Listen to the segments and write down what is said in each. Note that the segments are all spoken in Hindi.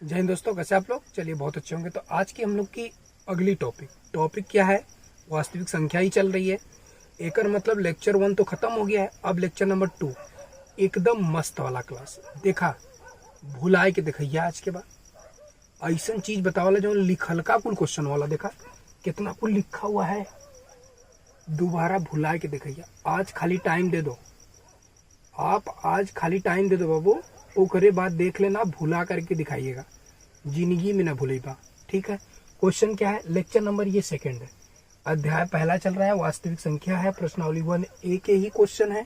जय हिंद दोस्तों, कैसे आप लोग। चलिए बहुत अच्छे होंगे। तो आज की हम लोग की अगली टॉपिक क्या है, वास्तविक संख्या ही चल रही है। एकर मतलब लेक्चर 1 तो खत्म हो गया है। अब लेक्चर नंबर 2 एकदम मस्त वाला क्लास देखा, भुलाए के देखिए। आज के बाद ऐसा चीज बतावाला जो लिखल का कुल क्वेश्चन वाला देखा कितना कुल लिखा हुआ है, दोबारा भुलाए के देखिए। आज खाली टाइम दे दो, आप आज खाली टाइम दे दो बाबू, ओकरे बाद देख लेना, भुला करके दिखाइएगा, जिंदगी में ना भूलेगा। ठीक है। क्वेश्चन क्या है, लेक्चर नंबर ये सेकंड है, अध्याय पहला चल रहा है, वास्तविक संख्या है, प्रश्नावली 1A के ही क्वेश्चन है।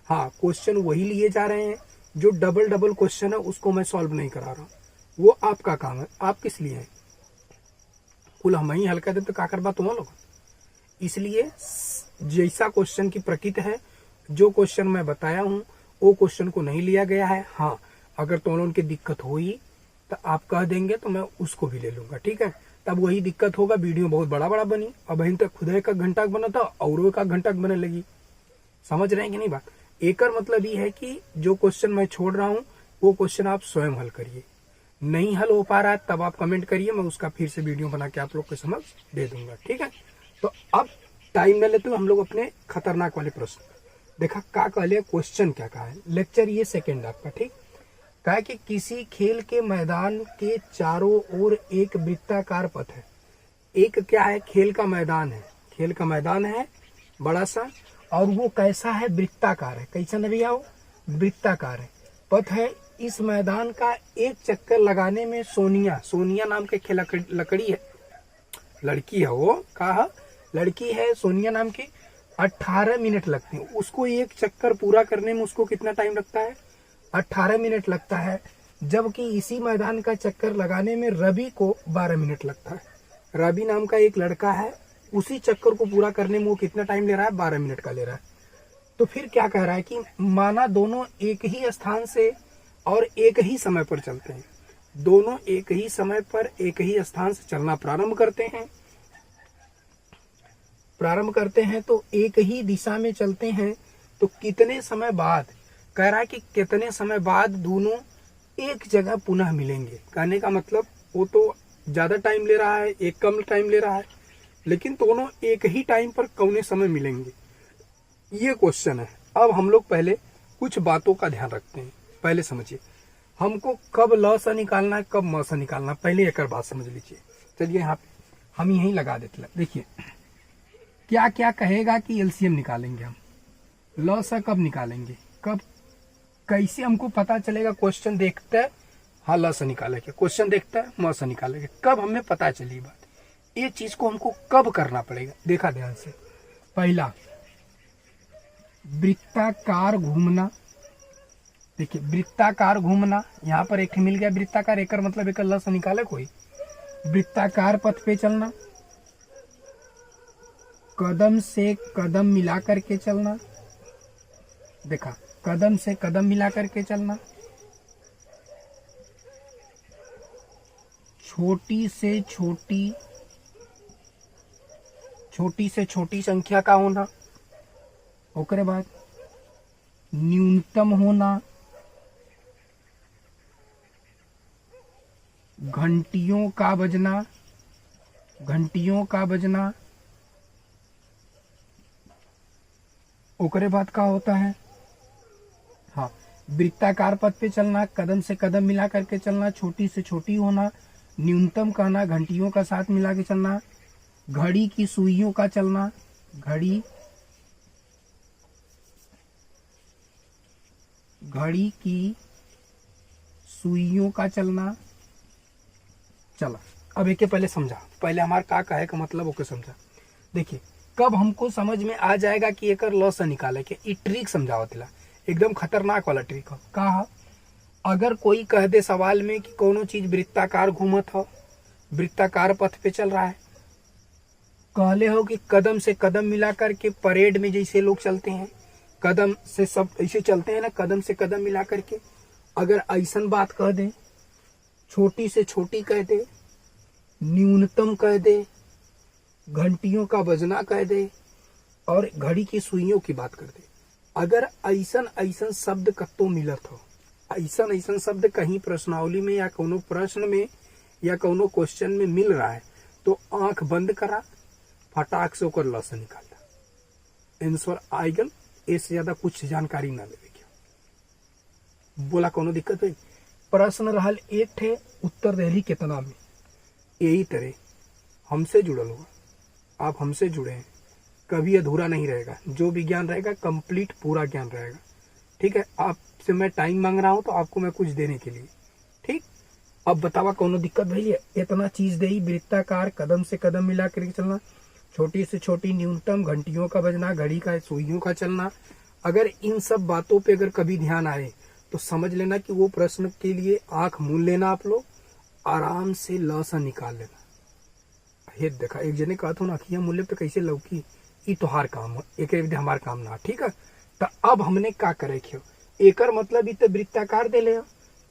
हाँ, क्वेश्चन वही लिए जा रहे हैं, जो डबल डबल क्वेश्चन है उसको मैं सॉल्व नहीं करा रहा हूँ, वो आपका काम है। आप किस लिए हैं, कुल हम ही हल्का दे तो का करवा तुम लोग। इसलिए जैसा क्वेश्चन की प्रकृति है, जो क्वेश्चन मैं बताया हूँ वो क्वेश्चन को नहीं लिया गया है। हाँ, अगर तुम लोगों की दिक्कत हुई तो आप कह देंगे तो मैं उसको भी ले लूंगा। ठीक है। तब वही दिक्कत होगा, वीडियो बहुत बड़ा बड़ा बनी। अब अभी तक खुद एक घंटा बना था और एक घंटा बनने लगी। समझ रहे हैं कि नहीं बात। एकर मतलब ये है कि जो क्वेश्चन मैं छोड़ रहा हूँ वो क्वेश्चन आप स्वयं हल करिए। नहीं हल हो पा रहा है तब आप कमेंट करिए, मैं उसका फिर से वीडियो बना के आप लोग को समझ दे दूंगा। ठीक है। तो अब टाइम न लेते हुए हम लोग अपने खतरनाक वाले प्रश्न देखा का कहले, क्वेश्चन क्या कहा है। लेक्चर ये सेकेंड आपका। ठीक। कहा कि किसी खेल के मैदान के चारों ओर एक वृत्ताकार पथ है। एक क्या है, खेल का मैदान है, खेल का मैदान है बड़ा सा, और वो कैसा है, वृत्ताकार है। कैसा नहीं भैया, वो वृत्ताकार है, पथ है। इस मैदान का एक चक्कर लगाने में सोनिया नाम के लकड़ी है, लड़की है, वो कहा लड़की है सोनिया नाम की, 18 मिनट लगते हैं उसको एक चक्कर पूरा करने में। उसको कितना टाइम लगता है, 18 मिनट लगता है। जबकि इसी मैदान का चक्कर लगाने में रवि को 12 मिनट लगता है। रवि नाम का एक लड़का है, उसी चक्कर को पूरा करने में वो कितना टाइम ले रहा है, 12 मिनट का ले रहा है। तो फिर क्या कह रहा है कि माना दोनों एक ही स्थान से और एक ही समय पर चलते हैं, दोनों एक ही समय पर एक ही स्थान से चलना प्रारंभ करते हैं तो एक ही दिशा में चलते हैं, तो कितने समय बाद, कह रहा है कि कितने समय बाद दोनों एक जगह पुनः मिलेंगे। कहने का मतलब वो तो ज्यादा टाइम ले रहा है, एक कम टाइम ले रहा है, लेकिन दोनों एक ही टाइम पर कौने समय मिलेंगे, ये क्वेश्चन है। अब हम लोग पहले कुछ बातों का ध्यान रखते हैं। पहले समझिए, हमको कब ल से निकालना है, कब म से निकालना है, पहले एक बात समझ लीजिए। चलिए यहाँ पे हम यही लगा देते हैं। देखिए क्या क्या कहेगा कि एलसीएम निकालेंगे हम, ल से कब निकालेंगे, कब, कैसे हमको पता चलेगा। क्वेश्चन देखता है, हाँ ल से निकालेंगे, क्वेश्चन देखता है म से निकालेंगे, कब हमें पता चली बात, ये चीज को हमको कब करना पड़ेगा। देखा ध्यान से, पहला वृत्ताकार घूमना। देखिए वृत्ताकार घूमना, यहाँ पर एक मिल गया वृत्ताकार, एक मतलब एक ल से निकाले कोई। वृत्ताकार पथ पे चलना, कदम से कदम मिला करके चलना। देखा, कदम से कदम मिला करके चलना, छोटी से छोटी संख्या का होना, ओकरे बाद न्यूनतम होना, घंटियों का बजना, ओकरे बाद का होता है, हाँ, वृत्ताकार पथ पे चलना, कदम से कदम मिला करके चलना, छोटी से छोटी होना, न्यूनतम कहना, घंटियों का साथ मिला के चलना, घड़ी की सुइयों का चलना, घड़ी की सुइयों का चलना। चला, अब एक पहले समझा, पहले हमारा का कहे का मतलब ओके समझा। देखिए कब हमको समझ में आ जाएगा कि एक ल से निकाले के, ई ट्रिक समझावतिला, एकदम खतरनाक वाला ट्रिक हो। कहा, अगर कोई कह दे सवाल में कि कोनो चीज वृत्ताकार घूमत हो, वृत्ताकार पथ पे चल रहा है, कहले हो कि कदम से कदम मिला करके, परेड में जैसे लोग चलते हैं कदम से, सब ऐसे चलते हैं ना, कदम से कदम मिला करके, अगर ऐसन बात कह दे, छोटी से छोटी कह दे, न्यूनतम कह दे, घंटियों का बजना कह दे, और घड़ी की सुइयों की बात कर दे, अगर ऐसन शब्द कत्तो मिलत हो, ऐसा ऐसा शब्द कहीं प्रश्नावली में या कोनो प्रश्न में या कोनो क्वेश्चन में मिल रहा है तो आंख बंद करा, फटाक से ओकर ल से निकाला, आंसर आ गल। इससे ज्यादा कुछ जानकारी ना लेवे क्या। बोला कोनो दिक्कत है। प्रश्न रहल एक थे, उत्तर देली कितना में। यही तरह हमसे जुड़ल होगा, आप हमसे जुड़े हैं, कभी अधूरा नहीं रहेगा। जो भी ज्ञान रहेगा कंप्लीट पूरा ज्ञान रहेगा। ठीक है, आपसे मैं टाइम मांग रहा हूं तो आपको मैं कुछ देने के लिए। ठीक, अब बतावा कोनो दिक्कत भैया। इतना चीज दे, वृत्ताकार, कदम से कदम मिला करके चलना, छोटी से छोटी न्यूनतम, घंटियों का बजना, घड़ी का, सुइयों का चलना। अगर इन सब बातों पे अगर कभी ध्यान आए तो समझ लेना कि वो प्रश्न के लिए आंख मूंद लेना, आप लोग आराम से ल सा निकाल लेना। हे देखा, एक जने कहा था ना, अखियां मूल्य पे कैसे लौकी, ई तोहार काम हो, एक हमार काम ना। ठीक है, तो अब हमने का करे क्यों, एकर मतलब इत वृत्ताकार दे ले।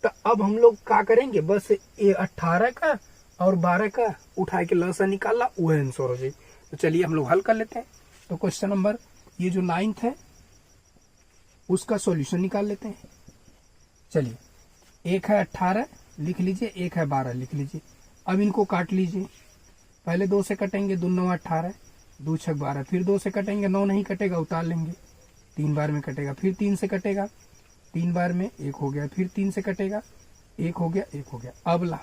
तो अब हम लोग का करेंगे, बस ये 18 का और 12 का उठा के ल सा निकाला, वो आंसर हो जाए। तो चलिए हम लोग हल कर लेते हैं। तो क्वेश्चन नंबर ये जो 9th है उसका सॉल्यूशन निकाल लेते हैं। चलिए, एक है 18 लिख लीजिए, एक है 12 लिख लीजिए। अब इनको काट लीजिए। पहले 2 से कटेंगे, 2 9 18, 2 6 12, फिर 2 से कटेंगे, 9 नहीं कटेगा, उतार लेंगे। 3 बार में कटेगा, फिर 3 से कटेगा, 3 बार में 1 हो गया, फिर 3 से कटेगा, 1 हो गया, 1 हो गया। अब ला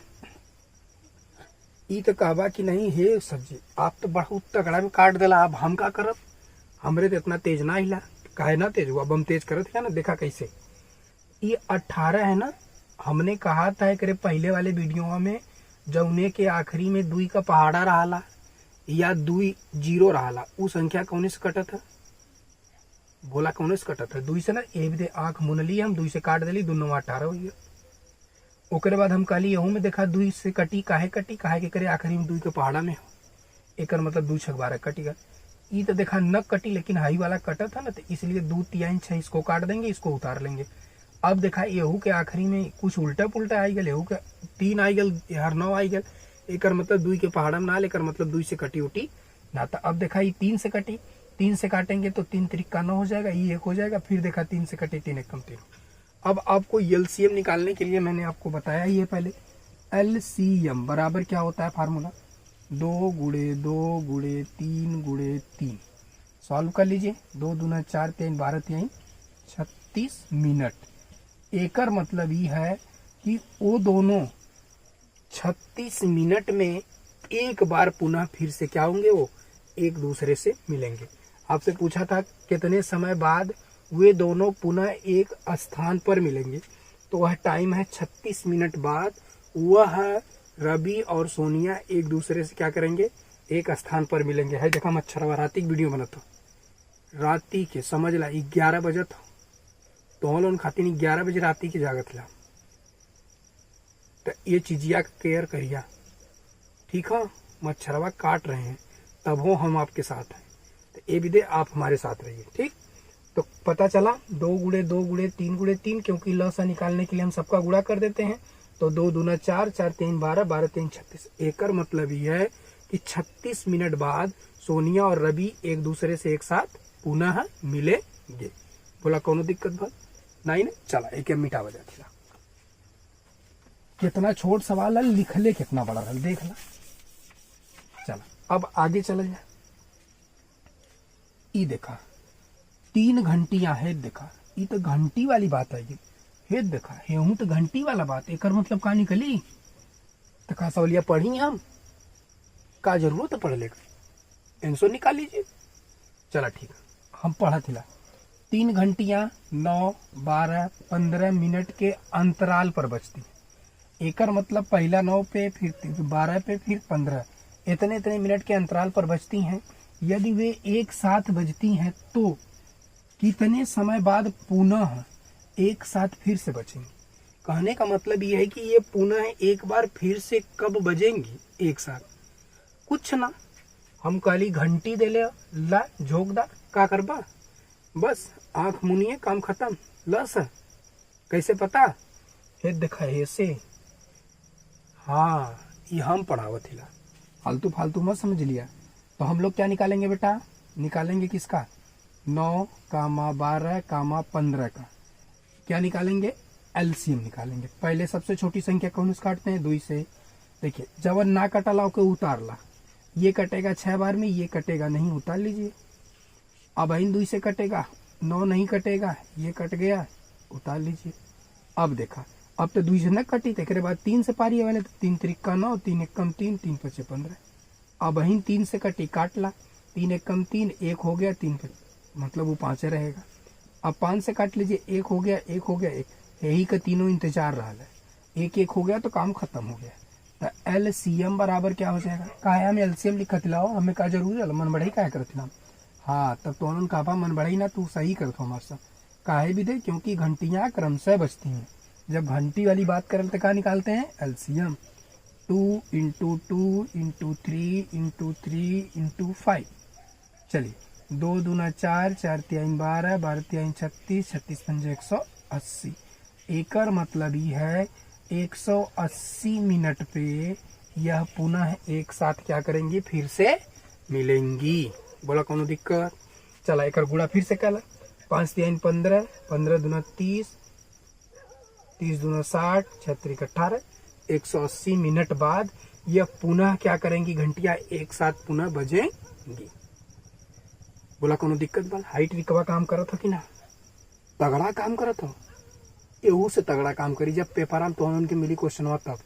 ई तो कहबा कि नहीं हे सब्जी, आप तो बहुत तगड़ा में काट देला, अब हम का करब, हमरे तो इतना तेज ना हिला। काहे ना तेज हुआ, अब हम तेज करत है ना, देखा कैसे। ये 18 है ना, हमने कहा था एक पहले वाले वीडियो में, जौने के आखिरी में 2 का पहाड़ा रहा या 2 जीरो रहा, वो संख्या कौन से कटत है, बोला कौन से कटत है, 2 से ना। ये भी आंख मुनली, हम 2 से काट दिली, 2 9 18 हो गया। ओकरे बाद हम कहली यहू में देखा 2 से कटी, काहे कटी, काहे के करे आखिरी में 2 के पहाड़ा में हो, एक मतलब 2 6 12 कटी गया। ये तो देखा न कटी, लेकिन हाई वाला कटा था ना, तो इसलिए 2 3 6 इसको काट देंगे, इसको उतार लेंगे। अब देखा यहू के आखिरी में कुछ उल्टा पुल्टा आई गल, यहू के 3 आई गल, हर 9 आई गल, एक मतलब 2 के पहाड़ा में ना लेकर मतलब 2 से कटी उठी ना। तो अब देखा ये 3 से कटी, 3 से काटेंगे तो 3 3 9 हो जाएगा, ये 1 हो जाएगा। फिर देखा 3 से कटी, 3 1 कम 3। अब आपको एलसीएम निकालने के लिए मैंने आपको बताया ये पहले, एलसीएम बराबर क्या होता है फार्मूला, 2 गुणे 2 गुणे 3 गुणे 3। सॉल्व कर लीजिए, 2 दूना 4 3 12 3 36 मिनट। एकर मतलब ये है कि वो दोनों 36 मिनट में एक बार पुनः फिर से क्या होंगे, वो एक दूसरे से मिलेंगे। आपसे पूछा था कितने समय बाद वे दोनों पुनः एक स्थान पर मिलेंगे, तो वह टाइम है 36 मिनट बाद। वह रवि और सोनिया एक दूसरे से क्या करेंगे, एक स्थान पर मिलेंगे। है देखा मच्छरवा रात की वीडियो बनत हो, राती के समझ ला 11 बजत हो, तो लोन खाती 11 बजे राती के जागत ला। तो ये चीजिया का केयर करिया, ठीक है। मच्छरवा काट रहे हैं तब हो हम आपके साथ हैं, तो ये भी दे आप हमारे साथ रहिए, ठीक। तो पता चला 2 गुणे 2 गुणे 3 गुणे 3, क्योंकि लसा निकालने के लिए हम सबका गुणा कर देते हैं। तो 2 दूना 4 4 3 12 12 3 36। एकर मतलब ये है कि 36 मिनट बाद सोनिया और रवि एक दूसरे से एक साथ पुनः मिलेंगे। बोला कोनो दिक्कत भाई नहीं ना। चला एक मिटा बजा था, कितना छोट सवाल है, लिखले कितना बड़ा है, देख ला। चला अब आगे चला जाए। ई देखा 3 घंटियां है, देखा ये तो घंटी वाली बात है। हे देखा हेहू तो घंटी वाला बात, एकर मतलब का निकली, तो का सवालिया पढ़ी हम, का जरूरत है पढ़ लेकर, आंसर निकाल लीजिए। चला ठीक है, हम पढ़ा थिला 3 घंटियां 9 12 15 मिनट के अंतराल पर बजती। एकर मतलब पहला 9 पे, फिर 12 पे, फिर 15, इतने इतने मिनट के अंतराल पर बजती हैं। यदि वे एक साथ बजती हैं तो कितने समय बाद पुनः एक साथ फिर से बजेंगी। कहने का मतलब यह है कि ये पुनः एक बार फिर से कब बजेंगी एक साथ, कुछ ना। हम काली घंटी दे ले ला झोंक दा, का करबा, बस आंख मुनिए काम खत्म। लस कैसे पता है, देखा ऐसे। हाँ ये हम पढ़ावत हिला, फालतू फालतू मत समझ लिया। तो हम लोग क्या निकालेंगे बेटा, निकालेंगे किसका, 9 कामा 12 कामा 15 का क्या निकालेंगे, एलसीएम निकालेंगे। पहले सबसे छोटी संख्या कौन से काटते हैं, 2 से। देखिए जब ना कटला ओके उतार ला, ये कटेगा 6 बार में, ये कटेगा नहीं, उतार लीजिए। अब 2 से कटेगा, 9 नहीं कटेगा, ये कट गया, उतार लीजिए। अब देखा, अब तो 2 से न कटी, तो बाद 3 से पारी वाले, तो 3 त्रिका 9, 3 एक कम 3, 3 पचे 15। अब 3 से कटी, काट ला, 3 एक कम 3, 1 हो गया, 3 मतलब वो 5 रहेगा। अब 5 से काट लीजिए, 1 हो गया, 1 हो गया, 1, यही का तीनों इंतजार रहा है, 1 1 हो गया तो काम खत्म हो गया। तो एलसीएम बराबर क्या हो जाएगा, काहे हम एलसीएम लिखत लाओ, हमें का जरूरी है, मन बढ़ाई काहे करत ना। हाँ तब तो उन्होंने कहा मन बढ़ाई ना, तू सही करत हमारे साथ, काहे भी दे, क्योंकि घंटियां क्रमशः बजती हैं। जब घंटी वाली बात करें तो क्या निकालते हैं, एलसीएम। 2 × 2 × 3 × 3 × 5। चलिए 2 दूना 4, 4 तिहाई 12, 12 तिहाई 36, 36 पंजे 180। एकर मतलब ही है 180 मिनट पे यह पुनः एक साथ क्या करेंगी, फिर से मिलेंगी। बोला कौन दिक्कत। चला एकर गुणा फिर से कर, 5 तिहाई 15, 15 दूना 30, 30 दूना 60, 36 18। 180 मिनट बाद यह पुनः क्या करेंगी, घंटियां एक साथ पुनः बजेंगी। बोला कोनो दिक्कत बल। हाइट रिकवा काम करत हो कि ना, तगड़ा काम करत हो, एहू से तगड़ा काम करी। जब पेपर आम तो उनके मिली क्वेश्चन हुआ तब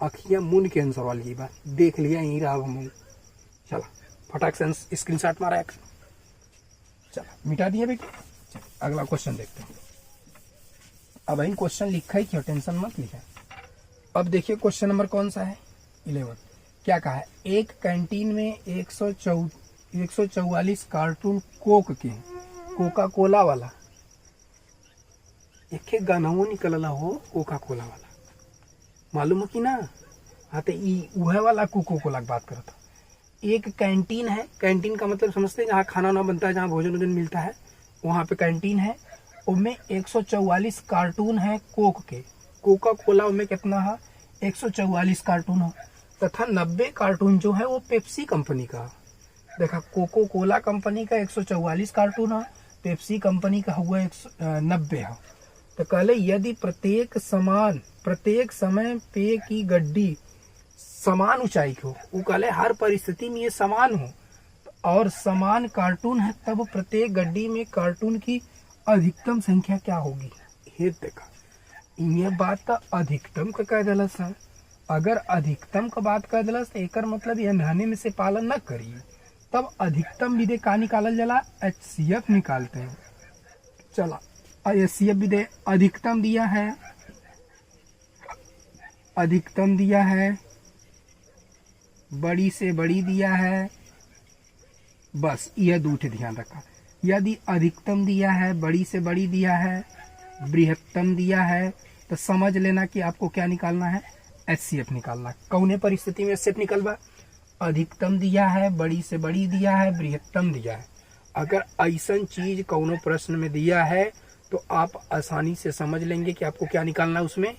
अखियां मुन के आंसर वाली बात देख लिया, यही रहा हम। चला फटाक से स्क्रीनशॉट मारा एक, चला मिटा दिया बेटा। अगला क्वेश्चन देखते हैं। अब इन क्वेश्चन लिखा ही क्यों, टेंशन मत लिखा। अब देखिए क्वेश्चन नंबर कौन सा है, 11। क्या कहा है, एक कैंटीन में 144 कार्टून कोक के, कोका कोला वाला, एक गानाओ निकलला हो कोका कोला वाला, मालूम हो कि ना। हाँ तो वह वाला कोको कोला की बात करता। एक कैंटीन है, कैंटीन का मतलब समझते हैं जहाँ खाना ना बनता है, जहाँ भोजन वोजन मिलता है, वहाँ पे कैंटीन है। उनमें 144 कार्टून है कोक के, कोका कोला में कितना है, 144 कार्टून हो, तथा 90 कार्टून जो है वो पेप्सी कंपनी का। देखा, कोको कोला कंपनी का 144 कार्टून है, पेप्सी कंपनी का हुआ 90 है। तो कहले यदि प्रत्येक समय पेय की गड्डी समान ऊंचाई की हो, वो कहले हर परिस्थिति में ये समान हो और समान कार्टून है, तब प्रत्येक गड्डी में कार्टून की अधिकतम संख्या क्या होगी। ये देखा, ये बात का अधिकतम का कह दिलस है। अगर अधिकतम का बात कह दिलस तो एकर मतलब ये नहाने में से पालन न करिए, तब अधिकतम विधे का निकालल जला, HCF निकालते हैं। चला HCF विधे अधिकतम दिया है, बड़ी से बड़ी दिया है, बस यह दूठे ध्यान रखा। यदि अधिकतम दिया है, बड़ी से बड़ी दिया है, बृहत्तम दिया है, तो समझ लेना कि आपको क्या निकालना है, HCF निकालना। कौने परिस्थिति में HCF निकलवा, अधिकतम दिया है, बड़ी से बड़ी दिया है, बृहत्तम दिया है। अगर ऐसा चीज कौनो प्रश्न में दिया है तो आप आसानी से समझ लेंगे कि आपको क्या निकालना है। उसमें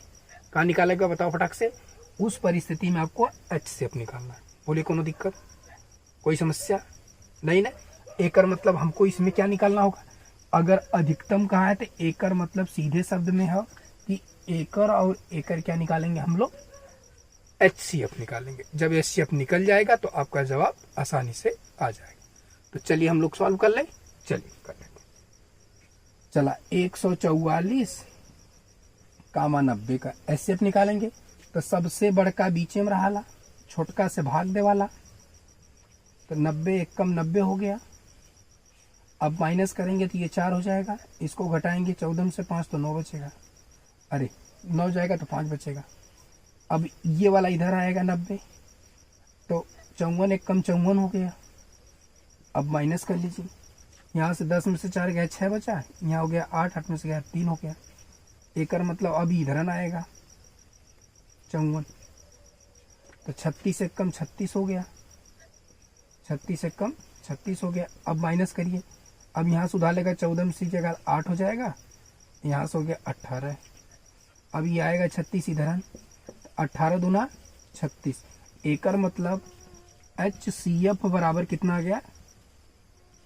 क्या निकालेगा बताओ फटाक से। उस परिस्थिति में आपको HCF निकालना है। बोले कोनो दिक्कत, कोई समस्या नहीं ना। एकर मतलब हमको इसमें क्या निकालना होगा, अगर अधिकतम कहा है तो एकर मतलब सीधे शब्द में है कि एकर और एकर क्या निकालेंगे हम लोग, HCF निकालेंगे। जब HCF निकल जाएगा तो आपका जवाब आसानी से आ जाएगा। तो चलिए हम लोग सॉल्व कर लें, चलिए कर लेते। चला 144 कामा 90 का HCF निकालेंगे, तो सबसे बड़का बीचे में रहा, छोटका से भाग दे वाला, तो 90 एक कम 90 हो गया। अब माइनस करेंगे तो ये 4 हो जाएगा, इसको घटाएंगे 14 से 5 तो 9 बचेगा, अरे 9 जाएगा तो 5 बचेगा। अब ये वाला इधर आएगा 90, तो 54 एक कम 54 हो गया। अब माइनस कर लीजिए, यहाँ से 10 में से 4 गया 6 बचा, यहाँ हो गया 8, 8 में से गया 3 हो गया। एकर मतलब अभी इधर आएगा 54, तो 36 एक कम 36 हो गया, 36 एक कम 36 हो गया। अब माइनस करिए, अब यहाँ से उधार लेगा 14 में से जगह 8 हो जाएगा, यहाँ से हो गया 18। अब ये आएगा 36 इधर, 18 दूना 36। एकर मतलब HCF बराबर कितना आ गया,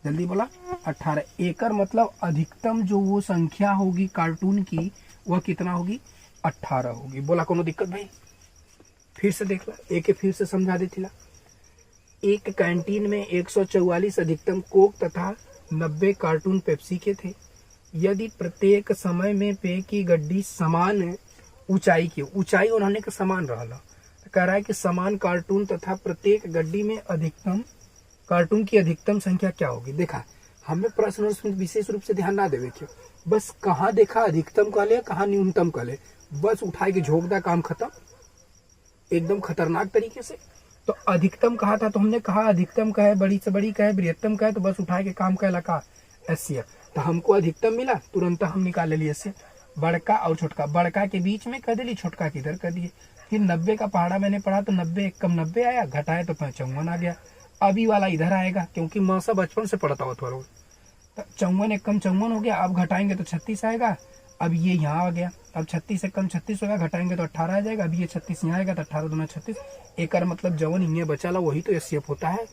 जल्दी बोला, 18। एकर मतलब अधिकतम जो वो संख्या होगी कार्टून की, वह कितना होगी, 18 होगी। बोला कोनो दिक्कत भाई? फिर से देख ला, एक फिर से समझा देती ला। एक कैंटीन में 144 अधिकतम कोक तथा 90 कार्टून पेप्सी के थे। यदि प्रत्येक समय में पेय की गड्डी समान ऊंचाई की, ऊंचाई उन्होंने के समान रहा, कह रहा है कि समान कार्टून तथा प्रत्येक गड्डी में अधिकतम कार्टून की अधिकतम संख्या क्या होगी। देखा, हमें प्रश्न उसमें विशेष रूप से ध्यान ना देवे क्यों, बस कहाँ देखा अधिकतम का ले, कहाँ न्यूनतम का ले, बस उठाए के झोंक दा, काम खत्म, एकदम खतरनाक तरीके से। तो अधिकतम कहा था, तो हमने कहा अधिकतम का है, बड़ी से बड़ी का है, बृहत्तम का है, तो बस उठाए के काम का लगा एससीएफ। तो हमको अधिकतम मिला, तुरंत हम निकाल लिए एससीएफ। बड़का और छोटका, बड़का के बीच में कर दिली, छोटका किधर कर दिए। फिर 90 का पहाड़ा मैंने पढ़ा तो 90 एक कम 90 आया, घटाए तो 55 आ गया। अभी वाला इधर आएगा क्योंकि मौसा बचपन से पढ़ता हो थोड़ा, तो 54 एक कम 54 हो गया। अब घटाएंगे तो 36 आएगा। अब ये यहाँ आ गया, अब 36 से कम 36 होगा, घटाएंगे तो 18 आ जाएगा। अब ये 36 यहाँ आएगा तो 18 दूना 36। एक मतलब जवन इन्हें बचा ला वही तो एससीएफ होता है।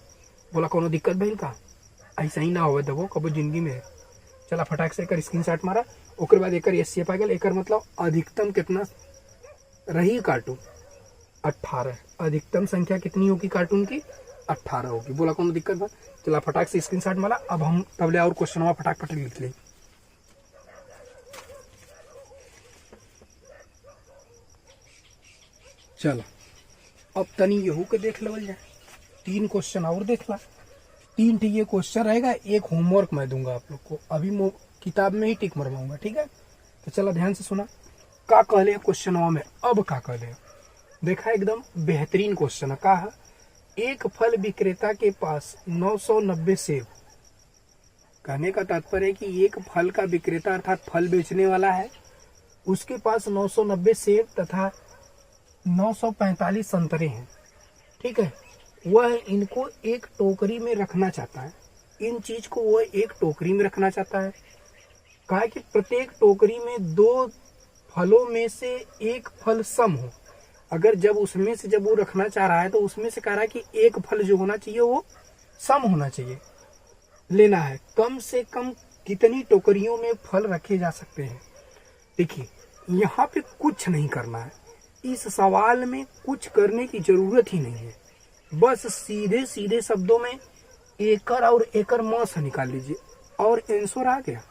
बोला कोनो दिक्कत भाई का? ऐसा ही ना हो दबो कबो जिंदगी में। चला फटाक से एक स्क्रीनशॉट मारा, ओकर बाद एक एससीएफ आ गया। एक मतलब अधिकतम कितना रही कार्टून, 18। अधिकतम संख्या कितनी होगी कार्टून की, 18 होगी। बोला कोनो दिक्कत बा? चला फटाक से स्क्रीनशॉट मारा। अब हम तबले और क्वेश्चन फटाक लिख ले। चलो अब तनी यहू के देख लेवल जाए। 3 क्वेश्चन और देख ला। 3 ये क्वेश्चन रहेगा, एक होमवर्क मैं दूंगा आप लोग को। अभी किताब में ही टिक मरवाऊंगा, ठीक है? तो चलो ध्यान से सुना का कहले क्वेश्चन में। अब का कहले देखा, एकदम बेहतरीन क्वेश्चन है। का है, एक फल विक्रेता के पास 990 सेब। कहने का तात्पर्य है कि एक फल का विक्रेता अर्थात फल बेचने वाला है, उसके पास 990 सेब तथा 945 संतरे हैं, ठीक है? वह इनको एक टोकरी में रखना चाहता है। इन चीज को वह एक टोकरी में रखना चाहता है। कहा कि प्रत्येक टोकरी में 2 फलों में से एक फल सम हो। अगर जब उसमें से जब वो रखना चाह रहा है तो उसमें से कह रहा है कि एक फल जो होना चाहिए वो सम होना चाहिए। लेना है कम से कम कितनी टोकरियों में फल रखे जा सकते हैं। देखिए, यहाँ पे कुछ नहीं करना है, इस सवाल में कुछ करने की जरूरत ही नहीं है। बस सीधे सीधे शब्दों में एकड़ और एकड़ मौसा निकाल लीजिए और आंसर आ गया।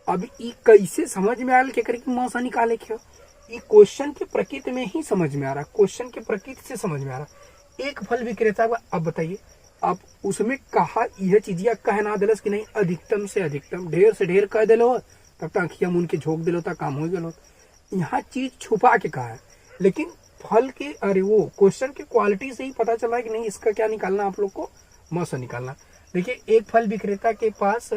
अब ये कैसे समझ में आया कि मौसा निकाले क्यों, ये क्वेश्चन के प्रकृति में ही समझ में आ रहा, क्वेश्चन के प्रकृति से समझ में आ रहा। एक फल विक्रेता का, अब बताइए, आप उसमें कहा यह चीजिया कहना दिलस कि नहीं अधिकतम से अधिकतम, ढेर से ढेर कह दिलो, तब तक अखिया मुन के झोंक दिलो तक काम हो गया। यहाँ चीज छुपा के कहा है, लेकिन फल के वो क्वेश्चन की क्वालिटी से ही पता चला है कि नहीं इसका क्या निकालना, आप लोग को मौसम निकालना। देखिए, एक फल विक्रेता के पास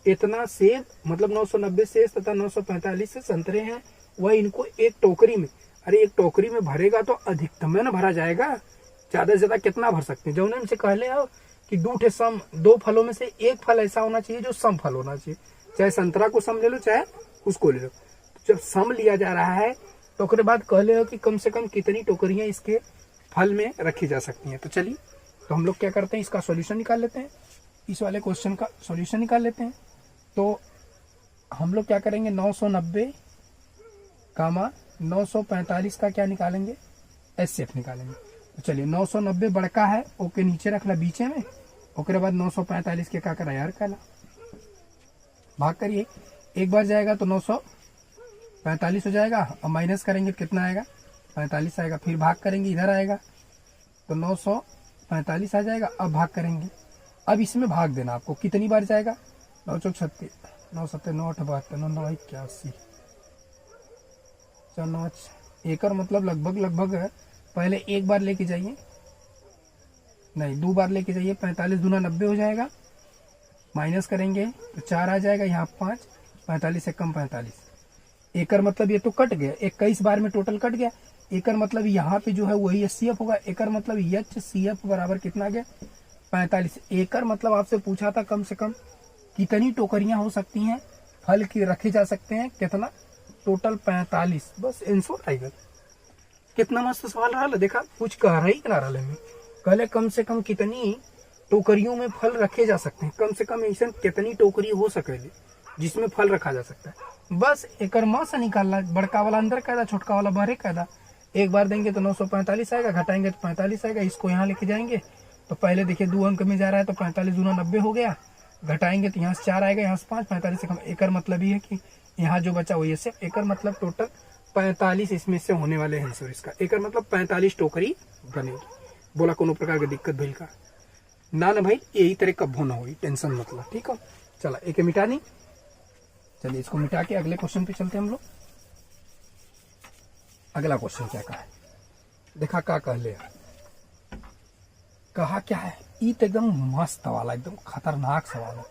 इतना सेब मतलब 990 सेब तथा 945 से संतरे हैं, वह इनको एक टोकरी में, अरे एक टोकरी में भरेगा तो अधिकतम में ना भरा जाएगा, ज्यादा से ज्यादा कितना भर सकते हैं। जौन से कहले हो कि 2 फलों में से एक फल ऐसा होना चाहिए जो सम फल होना चाहिए, चाहे संतरा को सम ले लो चाहे उसको ले लो। जब सम लिया जा रहा है तो उसके बाद कहले हो कि कम से कम कितनी टोकरियां इसके फल में रखी जा सकती हैं। तो चलिए, तो हम लोग क्या करते हैं, इसका सॉल्यूशन निकाल लेते हैं, इस वाले क्वेश्चन का सॉल्यूशन निकाल लेते हैं। तो हम लोग क्या करेंगे, 990 कामा 945 का क्या निकालेंगे, एससीएफ निकालेंगे। तो चलिए, 990 बड़का है, ओके नीचे रखना बीचे में, ओके बाद 945 के क्या करा यार काला, भाग करिए, एक बार जाएगा तो 945 हो जाएगा, और माइनस करेंगे तो कितना आएगा, 45 आएगा। फिर भाग करेंगे, इधर आएगा तो 945 आ जाएगा। अब भाग करेंगे, अब इसमें भाग देना आपको, कितनी बार जाएगा, 9 चौक 36, 9 7 9 8 72 9 9 81, 4 9 एक और मतलब लगभग पहले एक बार लेके जाइए, नहीं 2 बार लेके जाइए, 45 दूना 90 हो जाएगा, माइनस करेंगे तो 4 आ जाएगा, यहाँ 5, 45 से कम 45। एकड़ मतलब ये तो कट गया, 21 बार में टोटल कट गया। एकड़ मतलब यहाँ पे जो है वही एचसीएफ होगा। एकड़ मतलब एचसीएफ बराबर कितना गया, 45। एकड़ मतलब आपसे पूछा था कम से कम कितनी टोकरियां हो सकती हैं, फल की रखे जा सकते हैं, कितना, टोटल 45। बस आंसर आएगा। कितना मस्त सवाल रहा, देखा कुछ कह रहा ही ना रहा में, कहले कम से कम कितनी टोकरियों में फल रखे जा सकते हैं, कम से कम ऐसा कितनी टोकरी हो सके जिसमें फल रखा जा सकता है। बस एकर म से निकालना, बड़का वाला अंदर कायदा, छोटका वाला बाहर कायदा। एक बार देंगे तो 945 आएगा, घटाएंगे तो 45 आएगा। इसको यहाँ लेके जाएंगे तो पहले देखिए 2 अंक में जा रहा है तो 45 दूना 90 हो गया। घटाएंगे तो यहाँ से 4 आएगा, यहाँ से 5, 45 से कम। एकर मतलब ये है कि यहाँ जो बचा वो ये से एकर मतलब टोटल 45 इसमें से होने वाले हैं आंसर इसका। एकर मतलब 45 टोकरी बनेगी। बोला कोनो प्रकार की दिक्कत भइल का ना भाई, यही तरह कब्बो ना हुई, टेंशन मतलब। ठीक है, चला एक मिटा नहीं। चलिए इसको मिटा के अगले क्वेश्चन पे चलते हैं हम लोग। अगला क्वेश्चन क्या कहा है, देखा का कह ले, कहा क्या है, ये तो एकदम मस्त वाला, एकदम खतरनाक सवाल है।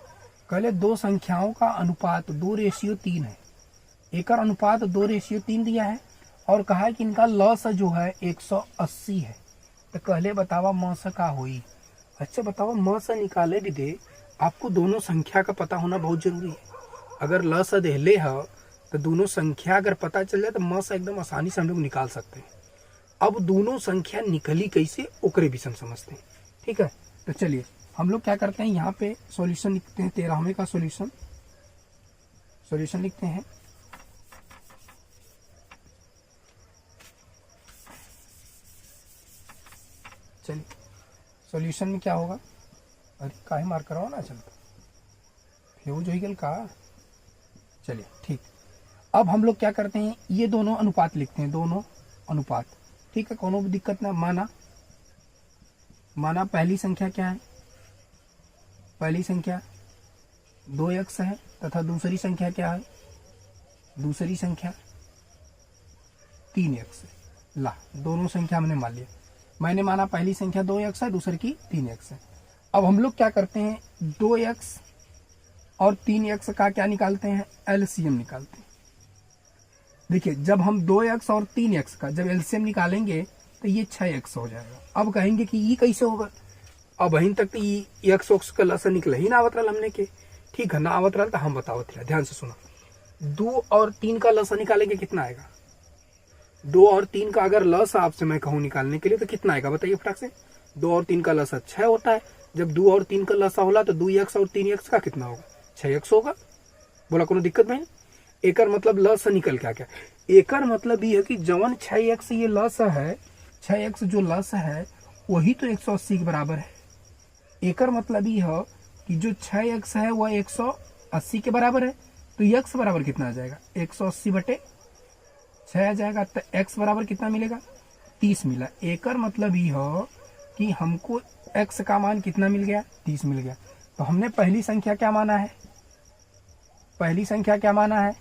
कहले दो संख्याओं का अनुपात 2:3 है। एकर अनुपात 2:3 दिया है और कहा है कि इनका लॉस जो है 180 है। तो कहले बतावा म से का हुई। अच्छा बताओ, म से निकाले भी दे, आपको दोनों संख्या का पता होना बहुत जरूरी है। अगर ल से देहले है तो दोनों संख्या अगर पता चल जाए तो म से एकदम आसानी से हम लोग निकाल सकते हैं। अब दोनों संख्या निकली कैसे, ओकरे भी हम समझते हैं। ठीक है, तो चलिए हम लोग क्या करते हैं, यहाँ पे सॉल्यूशन लिखते हैं। 13वें का सॉल्यूशन लिखते हैं। चलिए सॉल्यूशन में क्या होगा, अरे काहे मार कराओ ना, चलता फ्यूज हो गल का। चलिए ठीक, अब हम लोग क्या करते हैं, ये दोनों अनुपात लिखते हैं, दोनों अनुपात। ठीक है, कोनो भी दिक्कत ना। माना पहली संख्या क्या है, पहली संख्या 2x है तथा दूसरी संख्या क्या है, दूसरी संख्या 3x है। ला, दोनों संख्या हमने मान लिया। मैंने माना पहली संख्या 2x है, दूसरी की 3x है। अब हम लोग क्या करते हैं, 2x और 3x का क्या निकालते हैं, एलसीएम निकालते हैं। देखिए जब हम 2x और 3x का जब एलसीएम निकालेंगे तो ये 6x हो जाएगा। अब कहेंगे कि ये कैसे होगा, अब अहीं तक तो ये x ओक्स का लसन निकला ही ना आवत रहा हमने के। ठीक है, ना आवत रहा तो हम बतावत रहा, ध्यान से सुना। 2 और 3 का लसन निकालेंगे कितना आएगा, 2 और 3 का अगर लस आपसे मैं कहूँ निकालने के लिए तो कितना आएगा बताइए फटाक से। 2 और 3 का लसा 6 होता है। जब 2 और 3 का लसा होला तो 2x और 3x का कितना होगा, 6x होगा। बोला कोनो दिक्कत नहीं। एकर मतलब लस निकल क्या क्या, एकर मतलब ये है कि जवन 6x ये लस है, 6x जो लस है वही तो 180 के बराबर है। एकर मतलब ये है कि जो 6x है वह 180 के बराबर है। तो x बराबर कितना आ जाएगा, 180/6 आ जाएगा। तो x बराबर कितना मिलेगा, 30 मिला। एकर मतलब ये है कि हमको x का मान कितना मिल गया, 30 मिल गया। तो हमने पहली संख्या क्या माना है, पहली संख्या क्या माना है,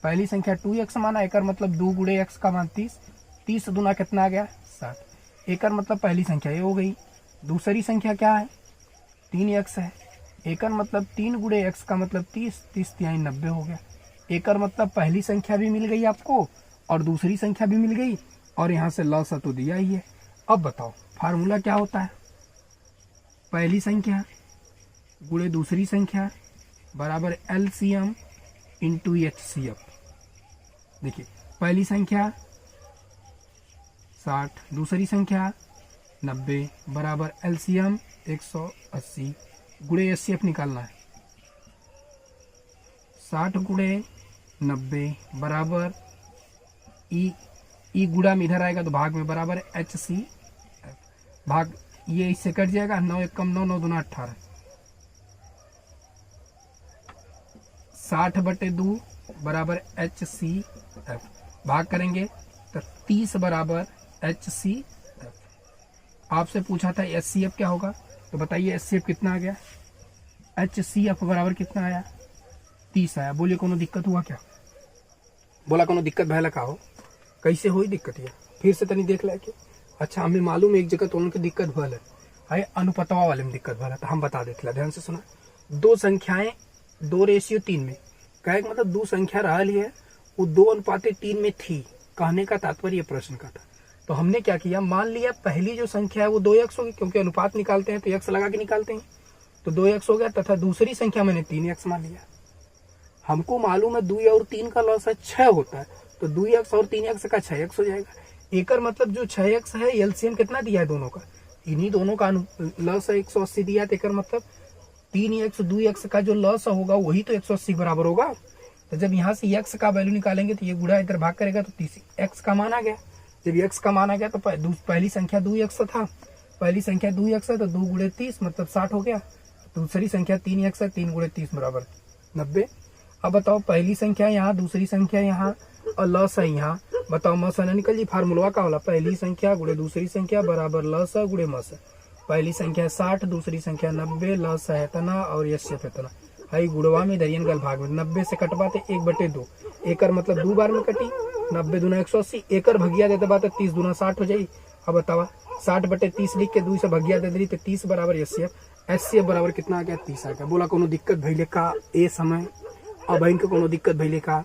पहली संख्या 2x माना। एकर मतलब 2 गुणे x का मान 30, 30 दूना कितना आ गया, 60। एकर मतलब पहली संख्या ये हो गई। दूसरी संख्या क्या है, 3x है। एकर मतलब 3 गुणे x का मतलब 30, 30 तिहाई 90 हो गया। एकर मतलब पहली संख्या भी मिल गई आपको और दूसरी संख्या भी मिल गई, और यहाँ से लॉस तो दिया ही है। अब बताओ फार्मूला क्या होता है, पहली संख्या गुणे दूसरी संख्या बराबर एलसीएम इंटू एचसीएफ। देखिए पहली संख्या 60, दूसरी संख्या 90 बराबर एलसीएम 180 गुणे एचसीएफ निकालना है। 60 गुणे 90 बराबर ई गुड़ा में इधर आएगा तो भाग में बराबर एचसीएफ। भाग ये इससे कट जाएगा, 9 1 कम 9, 9 दूना 18। 60/2 बराबर HCF। भाग करेंगे तो 30 बराबर HCF। आपसे पूछा था HCF क्या होगा, तो बताइए HCF कितना आ गया, HCF बराबर कितना आया, 30 आया। बोलिए कोनो दिक्कत हुआ क्या, बोला कोनो दिक्कत भैला का हो, कैसे हुई दिक्कत ये फिर से तनी देख लेके। अच्छा हमें मालूम है एक जगह तो उनकी दिक्कत भल है, अनुपतवा वाले में दिक्कत भला, तो हम बता देते, ध्यान से सुना। दो संख्याएं 2:3 में, कहे मतलब दो संख्या रहा है वो 2:3 में थी। कहने का तात्पर्य प्रश्न का था। तो हमने क्या किया, मान लिया पहली जो संख्या है वो 2x होगी, क्योंकि अनुपात निकालते हैं तो x लगा के निकालते हैं, तो 2x हो गया। तथा दूसरी संख्या मैंने 3x मान लिया। हमको मालूम है 2 और 3 का लॉस है 6 होता है, तो 2x और 3x का 6x हो जाएगा। एकर मतलब जो 6x है एलसीएम कितना दिया है दोनों का, इन्हीं दोनों का लॉस है 180 दिया। एकर मतलब 3x 2x का जो लॉस होगा वही तो 180 बराबर होगा। तो जब यहाँ से x का वैल्यू निकालेंगे तो ये गुणा इधर भाग करेगा तो 30 x का मान आ गया। जब x का मान आ गया तो पहली संख्या 2x था, पहली संख्या 2x है तो 2 गुणे 30 मतलब 60 हो गया। दूसरी संख्या 3x है, 3 गुणे 30 बराबर 90। अब बताओ पहली संख्या यहाँ, दूसरी संख्या यहाँ और लस है यहाँ। बताओ मस ना निकल जी, फार्मूला का होला पहली संख्या गुणे दूसरी संख्या बराबर लस गुणे मस। पहली संख्या 60, दूसरी संख्या 90, लस है इतना और यश इतना। हाई गुड़वा में दरियन गल भाग में 90 से कटवाते 1/2 एकर मतलब 2 बार में कटी। 90 दूना 180 एकर भगिया देते बात 30 दूना 60 हो जाई। अब बतावा 60/30 लिख के 2 से भगिया दे दी तो 30 बराबर एससीएफ बराबर कितना आ गया 30 आ गया। बोला कोनो दिक्कत भइले का ए समय? अब इनके कोनो दिक्कत भइले का?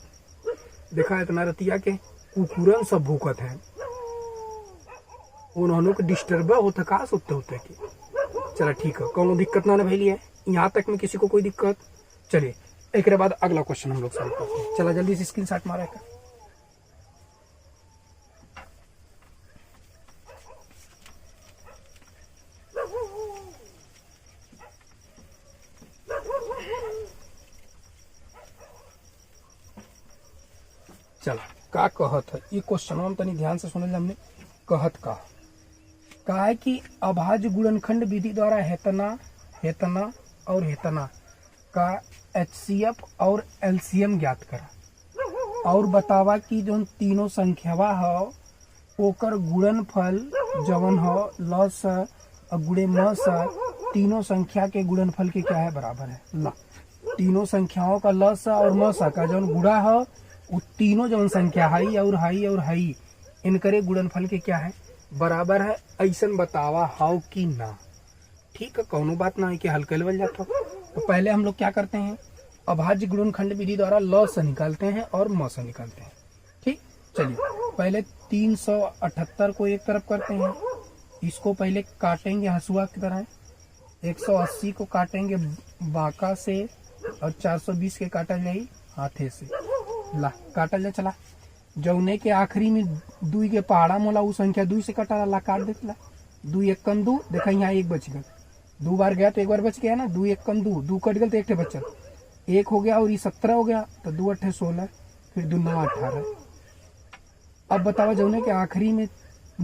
देखा इतना रतिया के कुकुरन सब भूकत है, उन्होंने को डिस्टर्ब होता का सुनते होते कि चला ठीक है कोनो दिक्कत ना भइली है यहाँ तक में किसी को कोई दिक्कत। चलिए एक बाद अगला क्वेश्चन हम लोग सॉल्व करते हैं। चला जल्दी से स्क्रीनशॉट मारा का। चला का कहत है ये क्वेश्चन हम तनी ध्यान से सुनल। हमने कहत का है कि अभाज्य गुणनखंड विधि द्वारा हेतना हेतना और हेतना का एचसीएफ और एलसीएम ज्ञात करा और बतावा कि जो तीनों संख्यावा हो ओकर गुणनफल जवन हो लस और गुणे मस तीनों संख्या के गुणनफल के क्या है बराबर है। ला तीनों संख्याओं का लस और मस का जवन गुणा हो वो तीनों जवन संख्या हाई और हाई इनकरे गुणनफल के क्या है बराबर है। ऐसा बतावा हाउ कि ना। ठीक है कौनो बात ना है कि हल कैलवल जाता। तो पहले हम लोग क्या करते हैं अभाज्य गुणनखंड विधि द्वारा ल से निकालते हैं और म से निकालते हैं। ठीक चलिए पहले 378 को एक तरफ करते हैं, इसको पहले काटेंगे हंसुआ की तरह, 180 को काटेंगे बांका से और 420 के काटा जाए हाथे से। ला काटा जा चला जौने के आखिरी में 2 के पहाड़ा मोला वो संख्या 2 से कटा ला काट देता। 2 1 कम 2 देखा यहाँ 1 बच गया, 2 बार गया तो 1 बार बच गया ना। 2 1 कम 2 2 कट गया तो 1 बचल 1 हो गया और ये 17 हो गया तो 2 8 16 फिर 2 9 18। अब बताओ जौने के आखिरी में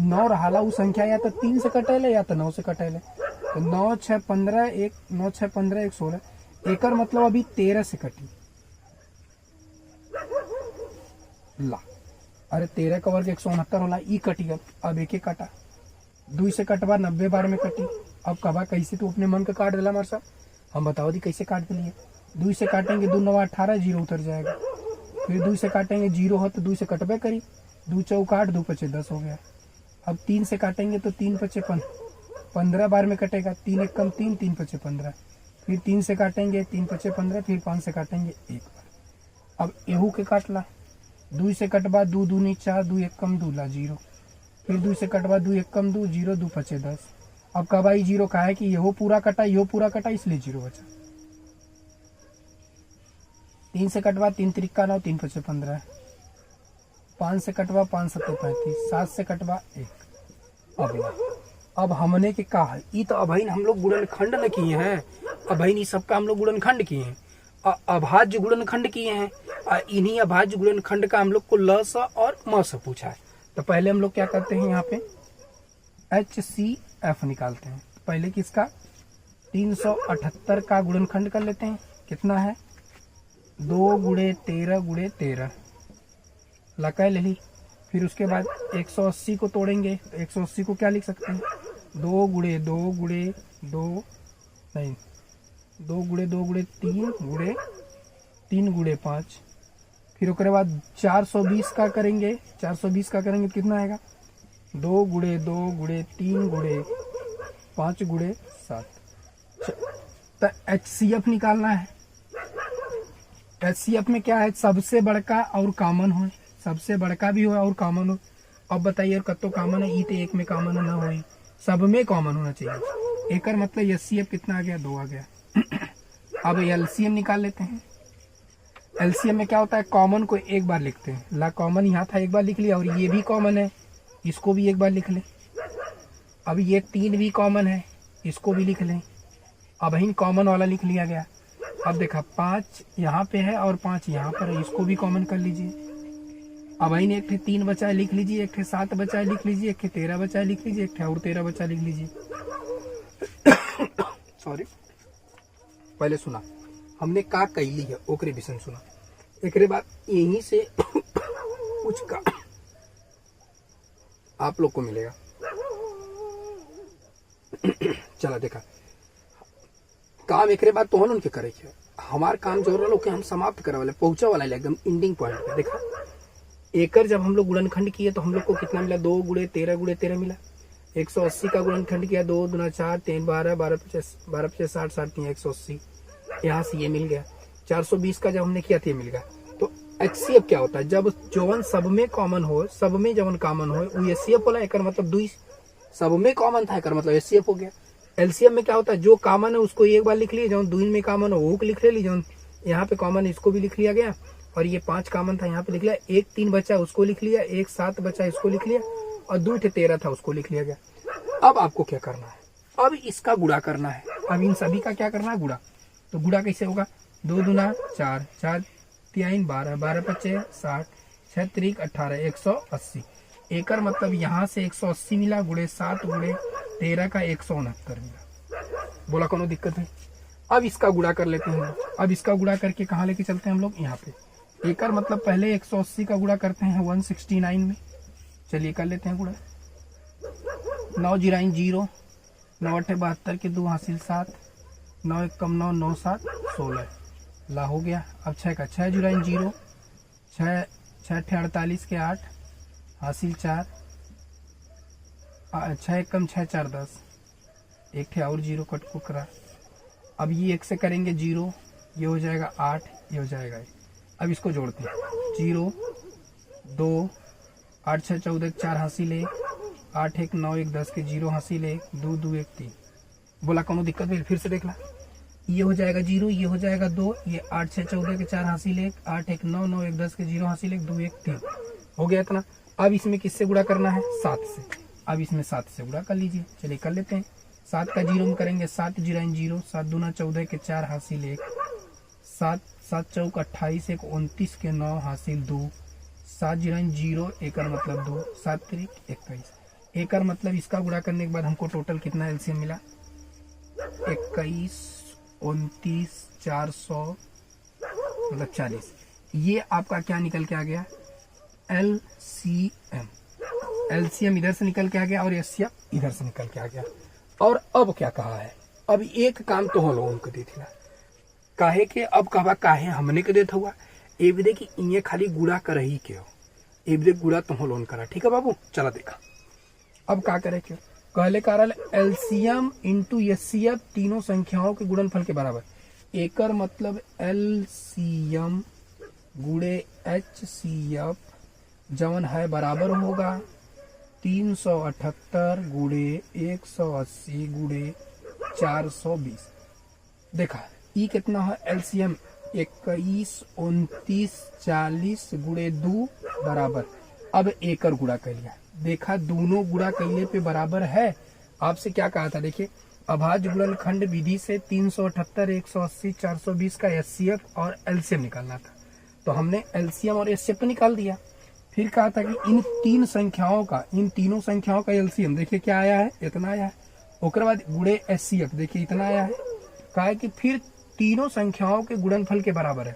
9 रहा वो संख्या या तो 3 से कटेले या तो 9 से कटेले। तो 9 6 15 1 9 6 15 1 16 एकर मतलब अभी 13 से कटी। ला अरे 13 का वर्ग 169 होला ई कटी। अब एक एक काटा 2 से कटवा 90 बार में कटी। अब कबा कैसे तू अपने मन का काट दिला हमारे साथ, हम बताओ दी कैसे काट दिए। 2 से काटेंगे 2 9 18 जीरो उतर जाएगा। फिर 2 से काटेंगे जीरो हो तो 2 से कटबे करी 2 चौक 8 2 5 10 हो गया। अब 3 से काटेंगे तो 3 5 15 बार में कटेगा। 3 1 कम 3 3 5 15 फिर 3 से काटेंगे 3 5 15 फिर 5 से काटेंगे 1 बार। अब एहू के काटला 2 से कटवा 2 2 नी 4 2 1 कम 2 ला जीरो। फिर 2 से कटवा 2 1 कम 2 जीरो 2 5 10। अब कब आई जीरो का है कि यहो पूरा कटा इसलिए जीरो बचा। 3 से कटवा 3 त्रिका 9 3 5 15। 5 से कटवा 5 7 35। 7 से कटवा 1। अब हमने के कहा है ये तो अभाइन हम लोग गुणनखंड न किए हैं, अभाइन ये सबका हम लोग गुणनखंड किए हैं, अभाज्य गुणनखंड किए हैं। इन्हीं अभाज्य गुणनखंड का हम लोग को ल स और म स पूछा है। तो पहले हम लोग क्या करते हैं यहाँ पे HCF निकालते हैं। तो पहले किसका 378 का गुणनखंड कर लेते हैं। कितना है 2 गुणे 13 गुणे 13 लका ले ली। फिर उसके बाद 180 को तोड़ेंगे तो 180 को क्या लिख सकते हैं 2 गुणे 2 गुणे 2 नहीं 2 गुणे 2 गुणे 3 गुणे 5। फिर उसके बाद 420 का करेंगे। 420 का करेंगे कितना आएगा 2 गुणे 2 गुणे 3 गुणे 5 गुणे 7। तो HCF निकालना है। HCF में क्या है सबसे बड़का और कॉमन हो, सबसे बड़का भी हो और कॉमन हो। अब बताइए कत्तो कॉमन है ई तो एक में कॉमन ना हो, सब में कॉमन होना चाहिए। एकर मतलब HCF कितना आ गया 2 आ गया। अब LCM निकाल लेते हैं। LCM में क्या होता है कॉमन को एक बार लिखते हैं। ला कॉमन यहाँ था एक बार लिख लिया और ये भी कॉमन है इसको भी एक बार लिख लें। अब ये 3 भी कॉमन है इसको भी लिख लें। अब इन कॉमन वाला लिख लिया गया। अब देखा 5 यहाँ पे है और 5 यहाँ पर है, इसको भी कॉमन कर लीजिए। अब आई ने एक 3 बचा है लिख लीजिए, एक 7 बचा है लिख लीजिए, एक 13 बचा है लिख लीजिए, एक और 13 बचा लिख लीजिए। सॉरी, पहले सुना हमने का कैली है ओकरे विषय सुना, एक बाद यहीं से कुछ का आप लोग को मिलेगा। चला देखा काम एक बाद तो उनके करे के हमार काम जो रहा के हम समाप्त करे वाले पहुंचा वाला एकदम एंडिंग पॉइंट पे। देखा एकर जब हम लोग गुणनखंड किए तो हम लोग को कितना मिला, 2 गुणे 13 मिला। 180 का गुणनखंड किया, 2 दूना 4, 3 12, 12 50 60 3 180, यहाँ से ये मिल गया। 420 का जब हमने किया था ये मिल गया। तो HCF क्या होता है, जब जवन सब में कॉमन हो, सब में जवन कॉमन हो वो HCF होला। एक मतलब 2 सब में कॉमन था, एक मतलब HCF हो गया। एलसीएम में क्या होता है, जो कॉमन है उसको एक बार लिख लिया, जवन 2 में कॉमन हो वो लिख ले, जवन यहाँ पे कॉमन है इसको भी लिख लिया गया, और ये 5 कॉमन था यहाँ पे लिख लिया। 1 3 बचा उसको लिख लिया, 1 7 बचा इसको लिख लिया, और 2 13 था उसको लिख लिया गया। अब आपको क्या करना है, अब इसका गुणा करना है। अब इन सभी का क्या करना है, गुणा। तो गुणा कैसे होगा, 2 दूना 4, 4 3 12, 12 25 60, 6 3 18, 180। एकर मतलब यहाँ से 180 मिला, गुणे 7 गुणे 13 का 169 मिला। बोला कोनो दिक्कत है। अब इसका गुणा कर लेते हैं। अब इसका गुणा करके कहाँ लेके चलते हैं हम लोग, यहाँ पे। एकर मतलब पहले 180 का गुणा करते हैं 169 में। चलिए कर लेते हैं गुणा। 9 0 0, 9 8 72 के 2 हासिल 7, 9 1 कम 9, 9 7 16 ला हो गया। अब 6 का 6 0 0, 6 6 48 के 8 हासिल 4, 6 1 कम 6 4 10, एक थे और 0 कट को करा। अब ये 1 से करेंगे 0, ये हो जाएगा 8, ये हो जाएगा 1। अब इसको जोड़ते हैं, 0 2 8 6 14 4 हासिल 1, 8 1 9 1 10 के 0 हासिल 1, 2 2 1 3। बोला कोनो दिक्कत नहीं, फिर से देख ला। ये हो जाएगा 0, ये हो जाएगा 2, ये 8 6 14 के 4 हासिल 1, 8 1 9 9 1 10 के 0 हासिल 1, 2 1 3 हो गया इतना। अब इसमें किससे गुणा करना है, 7 से। अब इसमें 7 से गुणा कर लीजिए। चलिए कर लेते हैं। 7 का 0 में करेंगे 7 0 0, 7 दूना 14 के 4 हासिल 1, 7 7 चौक 28 1 29 के 9 हासिल 2, 7 0 0 एकर मतलब 2, 7 3 21। एकर मतलब इसका गुणा करने के बाद हमको टोटल कितना एलसीएम मिला, 21 29 400 मतलब 40। ये आपका क्या निकल के आ गया, LCM। LCM इधर से निकल के आ गया और HCF इधर से निकल के आ गया। और अब क्या कहा है, अब एक काम तो हम लोगों को दे दिया काहे के, अब कहा काहे हमने के देता हुआ ए भी देखी ये खाली गुड़ा कर ही के हो, ए भी देख गुड़ा तो हम लोन करा। ठीक है बाबू, चला देखा। अब क्या करे क्यों, कहले कारण LCM इंटू HCF तीनों संख्याओं के गुणनफल के बराबर। एकर मतलब LCM गुणे HCF जवन है बराबर होगा 378 गुणे 180 गुणे 420। देखा ई कितना है, LCM 21 29 40 गुणे 2 बराबर। अब एकर गुणा कर लिया, देखा दोनों गुणा कैले पे बराबर है। आपसे क्या कहा था, देखिए अभाज्य गुणनखंड विधि से 378 180 420 का HCF और LCM निकालना था। तो हमने LCM और HCF तो निकाल दिया। फिर कहा था कि इन तीन संख्याओं का, इन तीनों संख्याओं का LCM देखिए क्या आया है, इतना आया है। उसके बाद गुणे HCF देखिए इतना आया है। कहा है कि फिर तीनों संख्याओं के गुणनफल के बराबर है।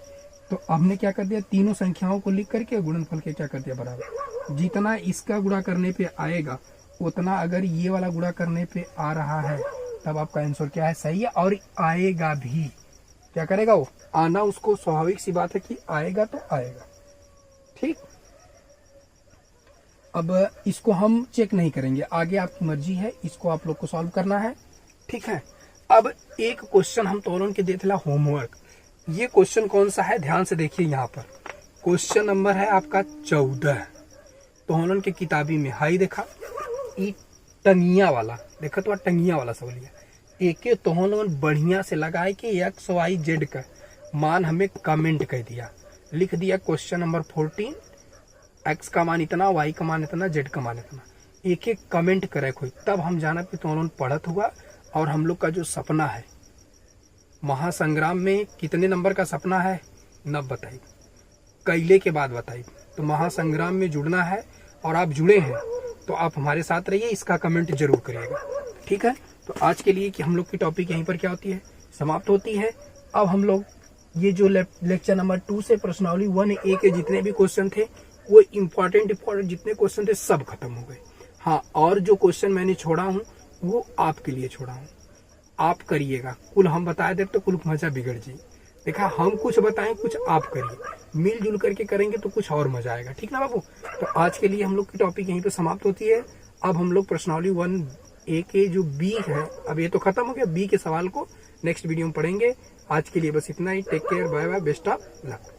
तो हमने क्या कर दिया, तीनों संख्याओं को लिख करके गुणनफल के क्या कर दिया बराबर। जितना इसका गुणा करने पे आएगा उतना अगर ये वाला गुणा करने पे आ रहा है तब आपका आंसर क्या है, सही है। और आएगा भी, क्या करेगा वो, आना उसको स्वाभाविक सी बात है कि आएगा तो आएगा। ठीक, अब इसको हम चेक नहीं करेंगे, आगे आपकी मर्जी है, इसको आप लोग को सॉल्व करना है। ठीक है, अब एक क्वेश्चन हम तोरण के देते होमवर्क। ये क्वेश्चन कौन सा है, ध्यान से देखिए। यहाँ पर क्वेश्चन नंबर है आपका 14। तो हम के किताबी में हाई देखा ई टंगिया वाला, देखा तो टंगिया वाला सवाल एक तो हम लोग बढ़िया से लगाए कि XYZ का मान हमें कमेंट कर दिया, लिख दिया क्वेश्चन नंबर 14, X का मान इतना, Y का मान इतना, Z का मान इतना। एक एक कमेंट करे कोई, तब हम जाना कि तो पढ़त हुआ। और हम लोग का जो सपना है महासंग्राम में कितने नंबर का सपना है, नब बताइए, कैले के बाद बताइए। तो महासंग्राम में जुड़ना है और आप जुड़े हैं तो आप हमारे साथ रहिए, इसका कमेंट जरूर करिएगा। ठीक है, तो आज के लिए कि हम लोग की टॉपिक यहीं पर क्या होती है, समाप्त होती है। अब हम लोग ये जो लेक्चर नंबर 2 से प्रश्नावली 1A के जितने भी क्वेश्चन थे वो इम्पोर्टेंट जितने क्वेश्चन थे सब खत्म हो गए। हाँ, और जो क्वेश्चन मैंने छोड़ा हूँ वो आपके लिए छोड़ा हूँ, आप करिएगा। कुल हम बता दे तो कुल मजा बिगड़ जाए। देखा, हम कुछ बताएं कुछ आप करिए, मिलजुल करके करेंगे तो कुछ और मजा आएगा। ठीक ना बाबू। तो आज के लिए हम लोग की टॉपिक यहीं पे समाप्त होती है। अब हम लोग प्रश्नावली 1A के जो बी है, अब ये तो खत्म हो गया, बी के सवाल को नेक्स्ट वीडियो में पढ़ेंगे। आज के लिए बस इतना ही। Take care, bye bye, best of luck.